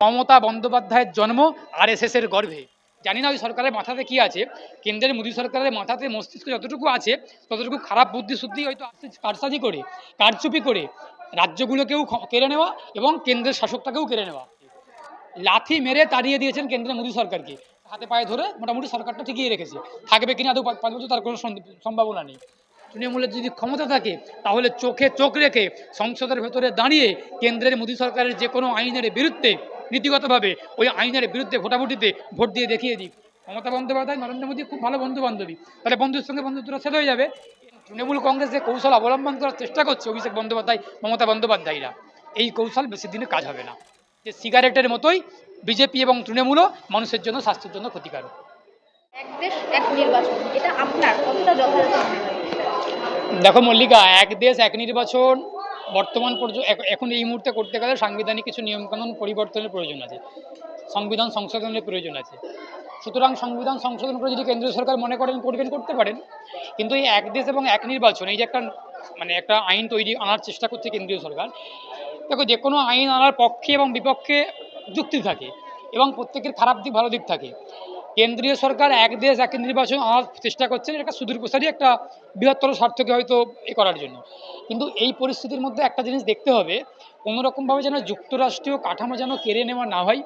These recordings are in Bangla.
মমতা বন্দ্যোপাধ্যায়ের জন্ম আরএসএস এর গর্ভে। জানি না ওই সরকারের মাথাতে কি আছে, কেন্দ্রের মোদী সরকারের মাথাতে মস্তিষ্ক যতটুকু আছে ততটুকু খারাপ বুদ্ধি শুদ্ধি হয়তো কারসাজি করে, কারচুপি করে রাজ্যগুলোকেও কেড়ে নেওয়া এবং কেন্দ্রের শাসকটাকেও কেড়ে নেওয়া। লাথি মেরে তাড়িয়ে দিয়েছেন কেন্দ্রের মোদী সরকারকে, হাতে পায়ে ধরে মোটামুটি সরকারটা ঠিকই রেখেছে। থাকবে কিনা আদৌ 5 বছর তার কোনো সম্ভাবনা নেই। তৃণমূলের যদি ক্ষমতা থাকে তাহলে চোখে চোখ রেখে সংসদের ভেতরে দাঁড়িয়ে কেন্দ্রের মোদী সরকারের যে কোনো আইনের বিরুদ্ধে নীতিগতভাবে ওই আইনের বিরুদ্ধে ভোটাভুটিতে ভোট দিয়ে দেখিয়ে দিক। মমতা বন্দ্যোপাধ্যায় নরেন্দ্র মোদী খুব ভালো বন্ধু বান্ধবী, তাহলে বন্ধুর সঙ্গে বন্ধুত্বটা ছেদ হয়ে যাবে। তৃণমূল কংগ্রেস যে কৌশল অবলম্বন করার চেষ্টা করছে অভিষেক বন্দ্যোপাধ্যায় মমতা বন্দ্যোপাধ্যায়রা, এই কৌশল বেশি দিনে কাজ হবে না। যে সিগারেটের মতোই বিজেপি এবং তৃণমূলও মানুষের জন্য স্বাস্থ্যের জন্য ক্ষতিকারক। এক দেশ এক নির্বাচন, এটা আপনার কতটা যথাযথ মনে হয়? দেখো মল্লিকা, এক দেশ এক নির্বাচন বর্তমান পর্যন্ত এখন এই মুহূর্তে করতে গেলে সাংবিধানিক কিছু নিয়মকানুন পরিবর্তনের প্রয়োজন আছে, সংবিধান সংশোধনের প্রয়োজন আছে। সুতরাং সংবিধান সংশোধন করে যদি কেন্দ্রীয় সরকার মনে করেন করবেন, করতে পারেন। কিন্তু এই এক দেশ এবং এক নির্বাচন, এই যে একটা আইন তৈরি আনার চেষ্টা করছে কেন্দ্রীয় সরকার। দেখো, যে কোনো আইন আনার পক্ষে এবং বিপক্ষে যুক্তি থাকে এবং প্রত্যেকের খারাপ দিক ভালো দিক থাকে। কেন্দ্রীয় সরকার এক দেশ এক নির্বাচন আনার চেষ্টা করছেন, এটা সুদূরপ্রসারী একটা বৃহত্তর স্বার্থকে হয়তো করার জন্য। কিন্তু এই পরিস্থিতির মধ্যে একটা জিনিস দেখতে হবে, কোনোরকমভাবে যেন যুক্তরাষ্ট্রীয় কাঠামো যেন কেড়ে নেওয়া না হয়,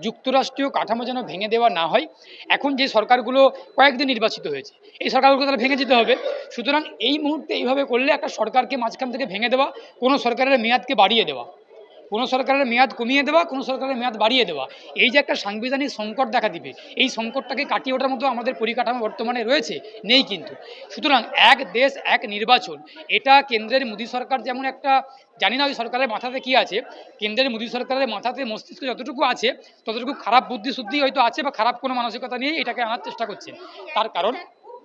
যুক্তরাষ্ট্রীয় কাঠামো যেন ভেঙে দেওয়া না হয়। এখন যে সরকারগুলো কয়েকদিন নির্বাচিত হয়েছে, এই সরকারগুলো তারা ভেঙে যেতে হবে। সুতরাং এই মুহূর্তে এইভাবে করলে একটা সরকারকে মাঝখান থেকে ভেঙে দেওয়া, কোনো সরকারের মেয়াদকে বাড়িয়ে দেওয়া, কোনো সরকারের মেয়াদ কমিয়ে দেওয়া, কোনো সরকারের মেয়াদ বাড়িয়ে দেওয়া, এই যে একটা সাংবিধানিক সংকট দেখা দিবে, এই সংকটটাকে কাটিয়ে ওঠার মতো আমাদের পরিকাঠামো বর্তমানে রয়েছে নেই কিন্তু। সুতরাং এক দেশ এক নির্বাচন, এটা কেন্দ্রের মোদী সরকার যেমন একটা, জানি না ওই সরকারের মাথাতে কি আছে, কেন্দ্রের মোদী সরকারের মাথাতে মস্তিষ্ক যতটুকু আছে ততটুকু খারাপ বুদ্ধি শুদ্ধি হয়তো আছে বা খারাপ কোনো মানসিকতা নিয়ে এটাকে আনার চেষ্টা করছে। তার কারণ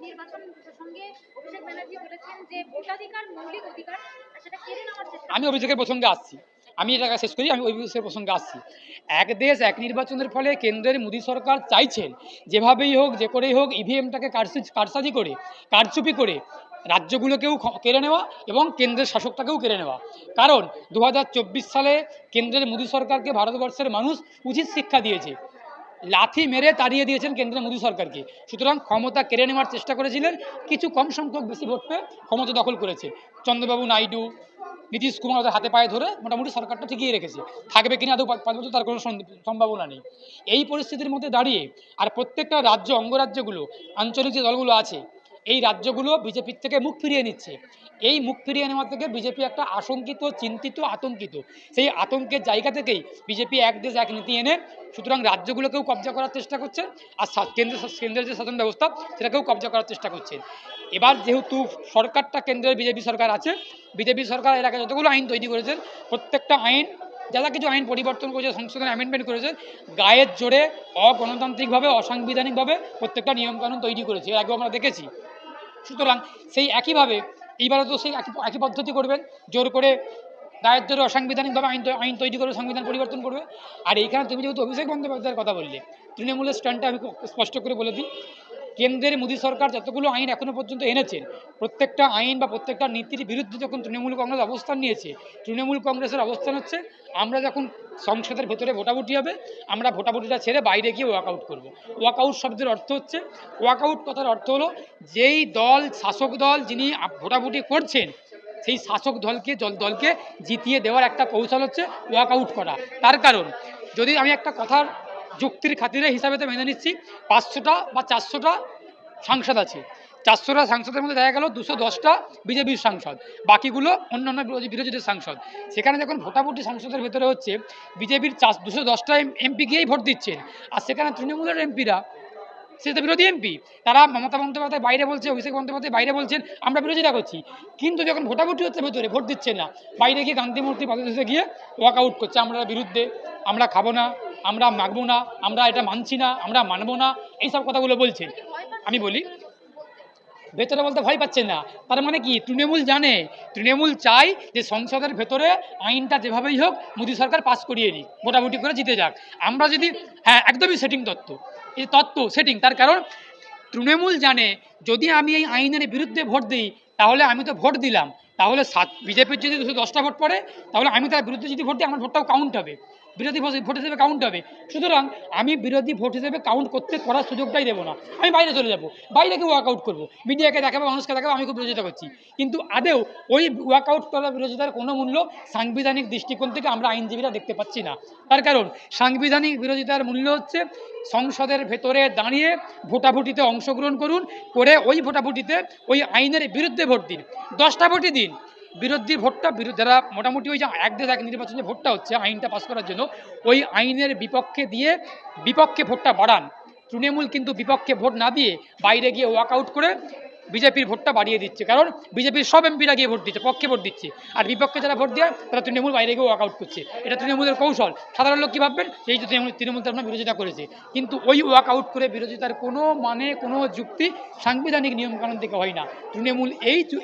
নির্বাচন প্রসঙ্গে অভিষেক ব্যানার্জি বলেছেন যে ভোটাধিকার মৌলিক অধিকার, আর সেটা কেড়ে নেওয়ার চেষ্টা। আমি অভিযোগের প্রসঙ্গে আসছি, আমি এটাকে শেষ করি, আমি অভিযোগের প্রসঙ্গে আসছি। এক দেশ এক নির্বাচনের ফলে কেন্দ্রের মোদী সরকার চাইছেন যেভাবেই হোক, যে করেই হোক, ইভিএমটাকে কারসাজি করে, কারচুপি করে রাজ্যগুলোকেও কেড়ে নেওয়া এবং কেন্দ্রের শাসকটাকেও কেড়ে নেওয়া। কারণ 2024 সালে কেন্দ্রের মোদী সরকারকে ভারতবর্ষের মানুষ উচিত শিক্ষা দিয়েছে, লাথি মেরে তাড়িয়ে দিয়েছেন কেন্দ্রের মোদী সরকারকে। সুতরাং ক্ষমতা কেড়ে নেওয়ার চেষ্টা করেছিলেন, কিছু কম সংখ্যক বেশি ভোট পেয়ে ক্ষমতা দখল করেছে। চন্দ্রবাবু নাইডু, নীতিশ কুমার ওদের হাতে পায়ে ধরে মোটামুটি সরকারটা ঠিকই রেখেছে। থাকবে কিনা আদৌ 5 বছর তার কোনো সম্ভাবনা নেই। এই পরিস্থিতির মধ্যে দাঁড়িয়ে আর প্রত্যেকটা রাজ্য, অঙ্গরাজ্যগুলো, আঞ্চলিক যে দলগুলো আছে, এই রাজ্যগুলো বিজেপির থেকে মুখ ফিরিয়ে নিচ্ছে। এই মুখ ফিরিয়ে নেওয়া থেকে বিজেপি একটা আশঙ্কিত, চিন্তিত, আতঙ্কিত। সেই আতঙ্কের জায়গা থেকেই বিজেপি এক দেশ এক নীতি এনে সুতরাং রাজ্যগুলোকেও কবজা করার চেষ্টা করছে, আর কেন্দ্রের যে শাসন ব্যবস্থা সেটাকেও কবজা করার চেষ্টা করছে। এবার যেহেতু সরকারটা কেন্দ্রের বিজেপি সরকার আছে, বিজেপি সরকার এর আগে যতগুলো আইন তৈরি করেছেন, প্রত্যেকটা আইন, যারা কিছু আইন পরিবর্তন করেছে, সংশোধন অ্যামেন্ডমেন্ট করেছে, গায়ের জোরে অগণতান্ত্রিকভাবে, অসাংবিধানিকভাবে প্রত্যেকটা নিয়মকানুন তৈরি করেছে, এর আগেও আমরা দেখেছি। সুতরাং সেই একইভাবে এইবারও তো সেই একই পদ্ধতি করবেন, জোর করে গায়ের জোরে অসাংবিধানিকভাবে আইন তৈরি করে সংবিধান পরিবর্তন করবে। আর এইখানে তুমি যেহেতু অভিষেক বন্দ্যোপাধ্যায়ের কথা বললে, তৃণমূলের স্ট্যান্ডটা আমি স্পষ্ট করে বলে দিই, কেন্দ্রের মোদী সরকার যতগুলো আইন এখনো পর্যন্ত এনেছেন, প্রত্যেকটা আইন বা প্রত্যেকটা নীতির বিরুদ্ধে যখন তৃণমূল কংগ্রেস অবস্থান নিয়েছে, তৃণমূল কংগ্রেসের অবস্থান হচ্ছে, আমরা যখন সংসদের ভেতরে ভোটাভুটি হবে, আমরা ভোটাভুটিটা ছেড়ে বাইরে গিয়ে ওয়াকআউট করবো। ওয়াকআউট শব্দের অর্থ হচ্ছে, ওয়াকআউট কথার অর্থ হলো, যেই দল, শাসক দল যিনি ভোটাভুটি করছেন, সেই শাসক দলকে জিতিয়ে দেওয়ার একটা কৌশল হচ্ছে ওয়াকআউট করা। তার কারণ, যদি আমি একটা কথার যুক্তির খাতিরে হিসাবে মেনে নিচ্ছি, 500টা বা 400টা সাংসদ আছে, 400টা সাংসদের মধ্যে দেখা গেল 210টা বিজেপির সাংসদ, বাকিগুলো অন্যান্য বিরোধীদের সাংসদ। সেখানে যখন ভোটাভুটি সংসদের ভেতরে হচ্ছে, বিজেপির 210টা এমপি গিয়েই ভোট দিচ্ছেন, আর সেখানে তৃণমূলের এমপিরা, সেটা বিরোধী এমপি, তারা মমতা বন্দ্যোপাধ্যায় বাইরে বলছে, অভিষেক বন্দ্যোপাধ্যায় বাইরে বলছেন আমরা বিরোধিতা করছি, কিন্তু যখন ভোটাভুটি হচ্ছে ভেতরে ভোট দিচ্ছে না, বাইরে গিয়ে গান্ধী মূর্তি পাদদেশে গিয়ে ওয়াকআউট করছে, আমরা বিরুদ্ধে, আমরা খাবো না, আমরা মাগবো না, আমরা এটা মানছি না, আমরা মানবো না, এইসব কথাগুলো বলছেন। আমি বলি, ভেতরে বলতে ভয় পাচ্ছেন না, তার মানে কি, তৃণমূল জানে, তৃণমূল চাই যে সংসদের ভেতরে আইনটা যেভাবেই হোক মোদী সরকার পাস করিয়ে নিই, ভোটাভুটি করে জিতে যাক। আমরা যদি, হ্যাঁ, একদমই সেটিং তত্ত্ব, এই তত্ত্ব সেটিং। তার কারণ তৃণমূল জানে, যদি আমি এই আইনের বিরুদ্ধে ভোট দিই, তাহলে আমি তো ভোট দিলাম, তাহলে বিজেপির যদি 210টা ভোট পড়ে, তাহলে আমি তার বিরুদ্ধে যদি ভোট দিই, আমার ভোটটাও কাউন্ট হবে। বিরোধী ভোট হিসেবে কাউন্ট হবে। সুতরাং আমি বিরোধী ভোট হিসেবে কাউন্ট করার সুযোগটাই দেবো না। আমি বাইরে চলে যাব, বাইরে গিয়ে ওয়ার্কআউট করবো, মিডিয়াকে দেখাবো, মানুষকে দেখাবো আমি খুব বিরোধিতা করছি। কিন্তু আদেও ওই ওয়ার্কআউট করার বিরোধিতার কোনো মূল্য সাংবিধানিক দৃষ্টিকোণ থেকে আমরা আইনজীবীরা দেখতে পাচ্ছি না। তার কারণ সাংবিধানিক বিরোধিতার মূল্য হচ্ছে সংসদের ভেতরে দাঁড়িয়ে ভোটাভুটিতে অংশগ্রহণ করুন, করে ওই ভোটাভুটিতে ওই আইনের বিরুদ্ধে ভোট দিন, 10টা ভোটই দিন। বিরোধী ভোটটা যারা মোটামুটি ওই যে এক দেশ এক নির্বাচন যে ভোটটা হচ্ছে আইনটা পাস করার জন্য, ওই আইনের বিপক্ষে দিয়ে বিপক্ষে ভোটটা বাড়ান। তৃণমূল কিন্তু বিপক্ষে ভোট না দিয়ে বাইরে গিয়ে ওয়াকআউট করে বিজেপির ভোটটা বাড়িয়ে দিচ্ছে, কারণ বিজেপির সব এমপিরা গিয়ে ভোট দিচ্ছে, পক্ষে ভোট দিচ্ছে, আর বিপক্ষে যারা ভোট দেয় তারা তৃণমূল বাইরে গিয়ে ওয়াকআউট করছে। এটা তৃণমূলের কৌশল। সাধারণ লোক কী ভাববেন, এই যে তৃণমূল তার আপনার বিরোধিতা করেছে, কিন্তু ওই ওয়াকআউট করে বিরোধিতার কোনো মানে কোনো যুক্তি সাংবিধানিক নিয়মকানুন থেকে হয় না। তৃণমূল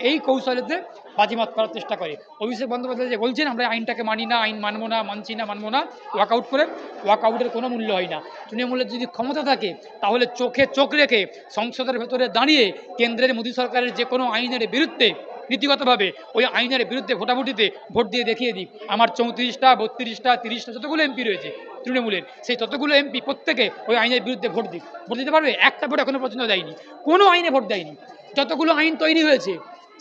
এই কৌশলেতে বাজিমাত করার চেষ্টা করে। অভিষেক বন্দ্যোপাধ্যায় যে বলছেন আমরা আইনটাকে মানি না, আইন মানবো না, মানছি না, মানবো না, ওয়াকআউট করে, ওয়াকআউটের কোনো মূল্য হয় না। তৃণমূলের যদি ক্ষমতা থাকে তাহলে চোখে চোখ রেখে সংসদের ভেতরে দাঁড়িয়ে কেন্দ্রের মোদী সরকারের যে কোনো আইনের বিরুদ্ধে নীতিগতভাবে ওই আইনের বিরুদ্ধে ভোটাভুটিতে ভোট দিয়ে দেখিয়ে দিক। আমার 34টা 32টা 30টা যতগুলো এমপি রয়েছে তৃণমূলের, সেই ততগুলো এমপি প্রত্যেকে ওই আইনের বিরুদ্ধে ভোট দিক। ভোট দিতে পারবে? একটা ভোট এখনো পর্যন্ত দেয়নি, কোনো আইনে ভোট দেয়নি। যতগুলো আইন তৈরি হয়েছে,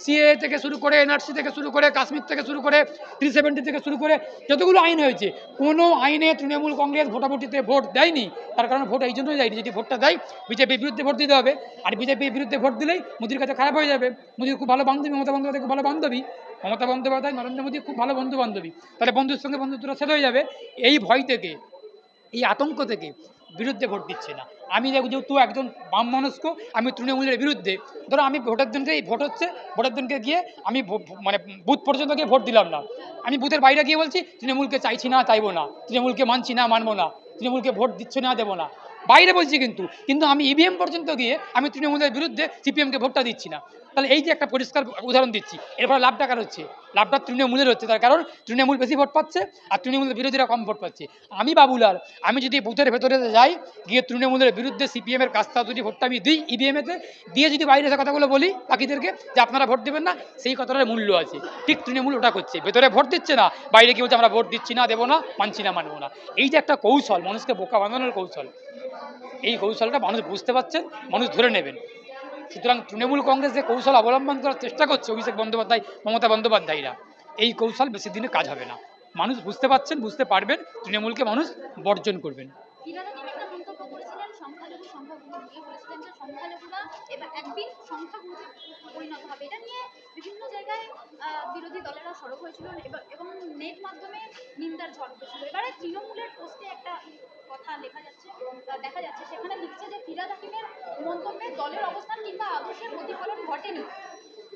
সিএ থেকে শুরু করে, এনআরসি থেকে শুরু করে, কাশ্মীর থেকে শুরু করে, 370 থেকে শুরু করে যতগুলো আইন হয়েছে, কোনো আইনে তৃণমূল কংগ্রেস ভোটাভুটিতে ভোট দেয়নি। তার কারণ ভোট এই জন্যই দেয়নি, যদি ভোটটা দেয় বিজেপির বিরুদ্ধে ভোট দিতে হবে, আর বিজেপির বিরুদ্ধে ভোট দিলেই মোদির কাছে খারাপ হয়ে যাবে। মোদির খুব ভালো বান্ধবী মমতা বন্দ্যোপাধ্যায়, খুব ভালো বান্ধবী মমতা বন্দ্যোপাধ্যায়, নরেন্দ্র মোদী খুব ভালো বন্ধু বান্ধবী, তাহলে বন্ধুর সঙ্গে বন্ধুত্বটা ছেদ হয়ে যাবে। এই ভয় থেকে, এই আতঙ্ক থেকে বিরুদ্ধে ভোট দিচ্ছে না। আমি যেহেতু একজন বাম মনস্ক, আমি তৃণমূলের বিরুদ্ধে, ধরো আমি ভোটের দিনকে, এই ভোট হচ্ছে, ভোটের দিনকে গিয়ে আমি মানে বুথ পর্যন্ত গিয়ে ভোট দিলাম না, আমি বুথের বাইরে গিয়ে বলছি তৃণমূলকে চাইছি না, চাইবো না, তৃণমূলকে মানছি না, মানবো না, তৃণমূলকে ভোট দিচ্ছ না, দেবো না, বাইরে বলছি, কিন্তু আমি ইভিএম পর্যন্ত গিয়ে আমি তৃণমূলের বিরুদ্ধে সিপিএমকে ভোটটা দিচ্ছি না। তাহলে এই যে একটা পরিষ্কার উদাহরণ দিচ্ছি, এরপর লাভটা কার হচ্ছে? লাভটা তৃণমূলের হচ্ছে। তার কারণ তৃণমূল বেশি ভোট পাচ্ছে আর তৃণমূলের বিরোধীরা কম ভোট পাচ্ছে। আমি বাবুলাল, আমি যদি বুথের ভেতরে যাই, গিয়ে তৃণমূলের বিরুদ্ধে সিপিএমের কাজটা যদি ভোটটা আমি দিই ইভিএমেতে দিয়ে, যদি বাইরে এসে কথাগুলো বলি বাকিদেরকে যে আপনারা ভোট দেবেন না, সেই কথাটার মূল্য আছে। ঠিক তৃণমূল ওটা করছে, ভেতরে ভোট দিচ্ছে না, বাইরে গিয়ে বলছে আমরা ভোট দিচ্ছি না, দেবো না, মানছি না, মানবো না। এই যে একটা কৌশল, মানুষকে বোকা বানানোর কৌশল, এই কৌশলটা মানুষ বুঝতে পারছেন, মানুষ ধরে নেবেন। সুতরাং তৃণমূল কংগ্রেস যে কৌশল অবলম্বন করার চেষ্টা করছে অভিষেক বন্দ্যোপাধ্যায়, মমতা বন্দ্যোপাধ্যায়রা, এই কৌশল বেশি দিনে কাজ হবে না। মানুষ বুঝতে পারছেন, বুঝতে পারবেন, তৃণমূলকে মানুষ বর্জন করবেন। একটা মন্তব্য করেছিলেন সংখ্যালঘু নিয়ে, বলেছিলেন যে সংখ্যালঘুরা এবার একদিন সংখ্যাগুরুতে পরিণত হবে। এটা নিয়ে বিভিন্ন জায়গায় বিরোধী দলেরা সরব হয়েছিল এবং নেট মাধ্যমে নিন্দার ঝড় উঠেছিল। এবারে তৃণমূলের পোস্টে একটা কথা লেখা যাচ্ছে, দেখা যাচ্ছে সেখানে লিখছে যে ফিরহাদ হাকিমের মন্তব্যে দলের অবস্থান কিংবা আদর্শের প্রতিফলন ঘটেনি।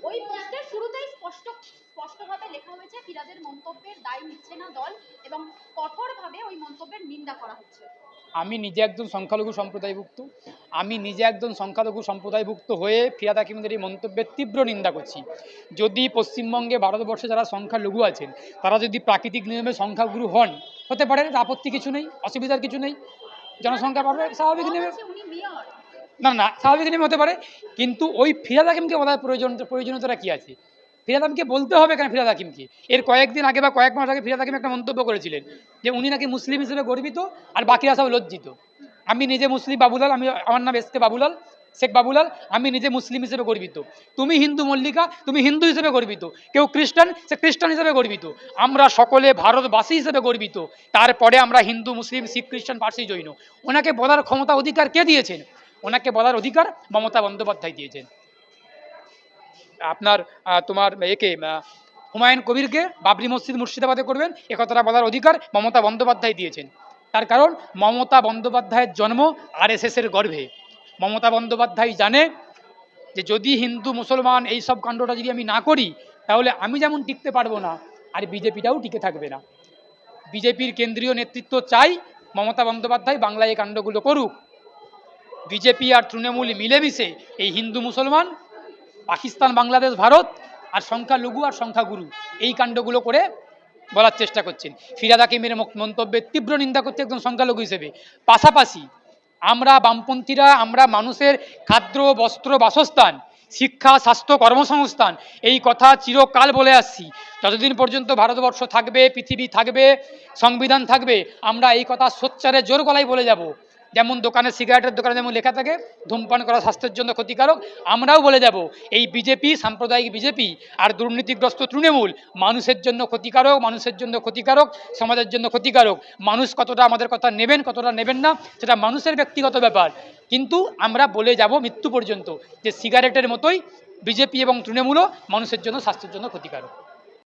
ওই পোস্টের শুরুতেই স্পষ্টভাবে লেখা হয়েছে ফিরহাদের মন্তব্যের দায় নিচ্ছে না দল এবং কঠোরভাবে ওই মন্তব্যের নিন্দা করা হচ্ছে। আমি নিজে একজন সংখ্যালঘু সম্প্রদায়ভুক্ত হয়ে ফিরহাদ হাকিমদের এই মন্তব্যের তীব্র নিন্দা করছি। যদি পশ্চিমবঙ্গে, ভারতবর্ষে যারা সংখ্যালঘু আছেন তারা যদি প্রাকৃতিক নিয়মে সংখ্যাগুরু হন, হতে পারে, আপত্তি কিছু নেই, অসুবিধার কিছু নেই, জনসংখ্যা বাড়বে, স্বাভাবিক নিয়মে, না স্বাভাবিক নিয়মে হতে পারে। কিন্তু ওই ফিরহাদ হাকিমকে বলার প্রয়োজনীয়তা কী আছে? ফিরহাদ হাকিমকে বলতে হবে কেন? ফিরহাদ হাকিমকে এর কয়েকদিন আগে বা কয়েক মাস আগে ফিরহাদ হাকিম একটা মন্তব্য করেছিলেন যে উনি নাকি মুসলিম হিসেবে গর্বিত আর বাকিরা সব লজ্জিত। আমি নিজে মুসলিম, বাবুলাল, আমার নাম এসকে বাবুলাল, শেখ বাবুলাল, আমি নিজে মুসলিম হিসেবে গর্বিত। তুমি হিন্দু মল্লিকা, তুমি হিন্দু হিসেবে গর্বিত। কেউ খ্রিস্টান, সে খ্রিস্টান হিসেবে গর্বিত। আমরা সকলে ভারতবাসী হিসেবে গর্বিত। তারপরে আমরা হিন্দু, মুসলিম, শিখ, খ্রিস্টান, পার্সি, জৈন। ওনাকে বলার ক্ষমতা, অধিকার কে দিয়েছেন? ওনাকে বলার অধিকার মমতা বন্দ্যোপাধ্যায় দিয়েছেন। আপনার তোমার একে হুমায়ুন কবিরকে বাবরি মসজিদ মুর্শিদাবাদে করবেন, এ কথাটা বলার অধিকার মমতা বন্দ্যোপাধ্যায় দিয়েছেন। তার কারণ মমতা বন্দ্যোপাধ্যায়ের জন্ম আরএসএসের গর্ভে। মমতা বন্দ্যোপাধ্যায় জানে যে যদি হিন্দু মুসলমান এই সব কাণ্ডটা যদি আমি না করি, তাহলে আমি যেমন টিকতে পারবো না, আর বিজেপিটাও টিকে থাকবে না। বিজেপির কেন্দ্রীয় নেতৃত্ব চাই মমতা বন্দ্যোপাধ্যায় বাংলায় এই কাণ্ডগুলো করুক। বিজেপি আর তৃণমূল মিলেমিশে এই হিন্দু মুসলমান, পাকিস্তান, বাংলাদেশ, ভারত আর সংখ্যালঘু আর সংখ্যাগুরু এই কাণ্ডগুলো করে বলার চেষ্টা করছেন। ফিরহাদ হাকিমের মন্তব্যের তীব্র নিন্দা করছে একজন সংখ্যালঘু হিসেবে। পাশাপাশি আমরা বামপন্থীরা, আমরা মানুষের খাদ্য, বস্ত্র, বাসস্থান, শিক্ষা, স্বাস্থ্য, কর্মসংস্থান, এই কথা চিরকাল বলে আসছি। যতদিন পর্যন্ত ভারতবর্ষ থাকবে, পৃথিবী থাকবে, সংবিধান থাকবে, আমরা এই কথা সোচ্চারে জোর গলায় বলে যাব। যেমন দোকানে, সিগারেটের দোকানে যেমন লেখা থাকে ধূমপান করা স্বাস্থ্যের জন্য ক্ষতিকারক, আমরাও বলে যাব এই বিজেপি, সাম্প্রদায়িক বিজেপি আর দুর্নীতিগ্রস্ত তৃণমূল মানুষের জন্য ক্ষতিকারক, মানুষের জন্য ক্ষতিকারক, সমাজের জন্য ক্ষতিকারক। মানুষ কতটা আমাদের কথা নেবেন, কতটা নেবেন না, সেটা মানুষের ব্যক্তিগত ব্যাপার। কিন্তু আমরা বলে যাব মৃত্যু পর্যন্ত যে সিগারেটের মতোই বিজেপি এবং তৃণমূলও মানুষের জন্য, স্বাস্থ্যের জন্য ক্ষতিকারক।